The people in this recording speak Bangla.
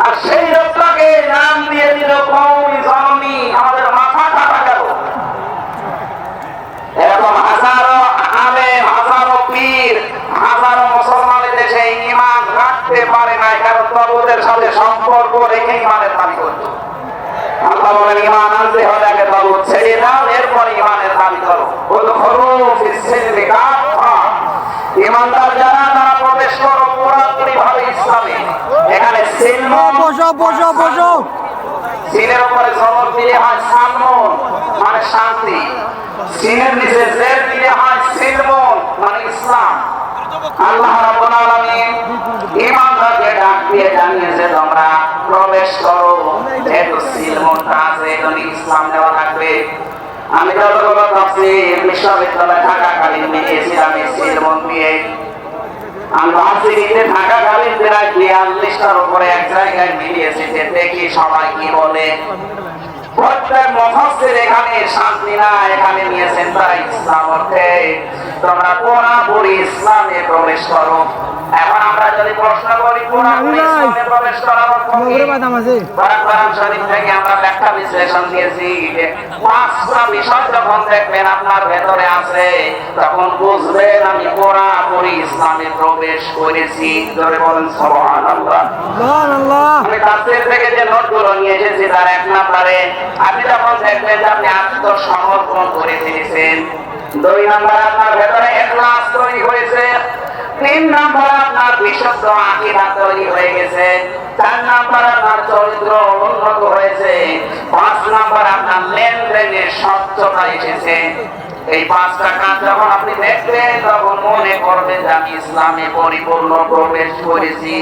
আর সেই লোকটাকে নাম দিয়ে দিল কওমি জলমি। আমাদের মাথা কাটা গেল। এরকম হাজারো আলেম, হাজারো পীর, হাজারো মুসলমানের দেশে ঈমান রাখতে পারে না, কারণ তাগুতের সাথে সম্পর্ক রেখে ঈমানের দাবি করত। আল্লাহ বলেন ঈমান আনতে হলে আগে তাগুত ছেড়ে দাও, এরপর ঈমানের দাবি করো। উদখুলু ফিস সিলমি কাফা। ঈমানদার যারা তারা প্রবেশ করো পুরোপুরি ভাবে ইসলামে। এখানে সিলম বসো সিনের উপরে জবর দিলে হয় সালমন, মানে শান্তি। সিনের নিচে জের দিলে হয় সিলমন, মানে ইসলাম। আল্লাহ রাব্বুল আলামিন ঈমানদারকে ডাক দিয়ে জানিয়েছে তোমরা প্রবেশ করো। যেহেতু সিলমনটা আছে, এজন্য ইসলাম দেওয়া লাগবে। আমি যতগুলো তাফসীর বিশ্ববিদ্যালয়ে থাকাকালীন নিয়েছিলাম এই সিলমন দিয়ে। আমি ভার্সিটিতে থাকাকালীন প্রায় 42টার উপরে এক জায়গায় মিলিয়েছি, যে দেখি সবাই কি বলে। প্রত্যেক মুফাসসির এখানে শান্তি না, এখানে নিয়েছেন তারা ইসলাম অর্থে তোমরা পুরোপুরি ইসলামে প্রবেশ করো। এখন আমরা যদি প্রশ্ন করি পুরোপুরি ইসলামে প্রবেশ করার অর্থ কি? কোরআন শরীফ থেকে আমরা ব্যাখ্যা বিশ্লেষণ দিয়েছি যে 5টা বিষয় যখন দেখবেন আপনার ভেতরে আছে, তখন বুঝবেন আমি পুরোপুরি ইসলামে প্রবেশ করেছি। ধরে বলেন সুবহানাল্লাহ। আমি তাফসীর থেকে যে নোটগুলো নিয়ে এসেছি তার 1 নম্বরে আপনি যখন দেখবেন যে আপনি আত্মসমর্পণ করে ফেলেছেন। 2 নম্বর আপনার ভেতরে ইখলাস তৈরি হয়েছে। 3 নম্বর আপনার বিশুদ্ধ আকীদা তৈরি হয়ে গেছে। 4 নম্বর আপনার চরিত্র উন্নত হয়েছে। 5 নম্বর আপনার লেনদেনের স্বচ্ছতা এসেছে। এই 5টা কাজ যখন আপনি দেখবেন তখন মনে করবেন যে আমি ইসলামে পরিপূর্ণ প্রবেশ করেছি।